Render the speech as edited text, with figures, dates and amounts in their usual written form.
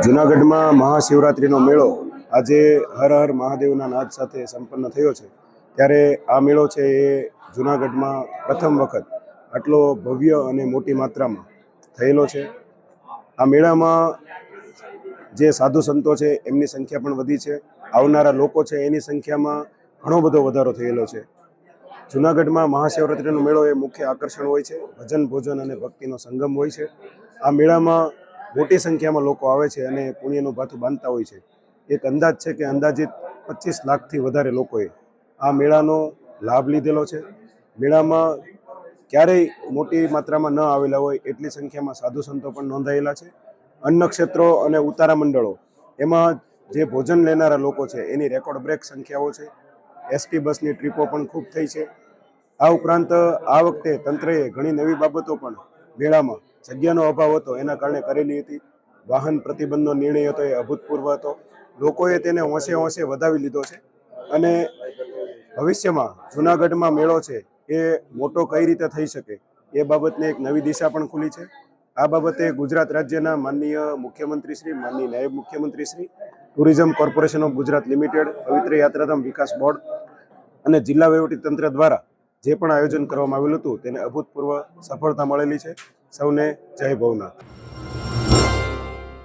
જૂનાગઢમાં મહાશિવરાત્રિનો મેળો આજે હર હર મહાદેવના નાદ સાથે સંપન્ન થયો છે। ત્યારે આ મેળો છે એ જૂનાગઢમાં પ્રથમ વખત આટલો ભવ્ય અને મોટી માત્રામાં થયેલો છે। આ મેળામાં જે સાધુ સંતો છે એમની સંખ્યા પણ વધી છે। આવનારા લોકો છે એની સંખ્યામાં ઘણો બધો વધારો થયેલો છે। જૂનાગઢમાં મહાશિવરાત્રિનો મેળો એ મુખ્ય આકર્ષણ હોય છે। ભજન ભોજન અને ભક્તિનો સંગમ હોય છે। આ મેળામાં મોટી સંખ્યામાં લોકો આવે છે અને પુણ્યનું ભાથું બાંધતા હોય છે। એક અંદાજ છે કે અંદાજિત 25 લાખથી વધારે લોકોએ આ મેળાનો લાભ લીધેલો છે। મેળામાં ક્યારેય મોટી માત્રામાં ન આવેલા હોય એટલી સંખ્યામાં સાધુ સંતો પણ નોંધાયેલા છે। અન્ન ક્ષેત્રો અને ઉતારા મંડળો એમાં જે ભોજન લેનારા લોકો છે એની રેકોર્ડ બ્રેક સંખ્યાઓ છે। એસટી બસની ટ્રીપો પણ ખૂબ થઈ છે। આ ઉપરાંત આ વખતે તંત્રએ ઘણી નવી બાબતો પણ મેળામાં જગ્યાનો અભાવ હતો એના કારણે કરેલી હતી। વાહન પ્રતિબંધનો નિર્ણય હતો એ અભૂતપૂર્વ હતો। લોકોએ તેને હોંશે હોંશે વધાવી લીધો છે અને ભવિષ્યમાં જૂનાગઢમાં મેળો છે એ મોટો કઈ રીતે થઈ શકે એ બાબતને એક નવી દિશા પણ ખુલી છે। આ બાબતે ગુજરાત રાજ્યના માનનીય મુખ્યમંત્રી શ્રી, માનનીય નાયબ મુખ્યમંત્રી Shri, tourism corporation of Gujarat limited, પવિત્ર યાત્રાધામ વિકાસ બોર્ડ અને જિલ્લા વહીવટીતંત્ર દ્વારા જે પણ આયોજન કરવામાં આવેલું હતું તેને અભૂતપૂર્વ સફળતા મળેલી છે। સૌને જય ભવનાથ।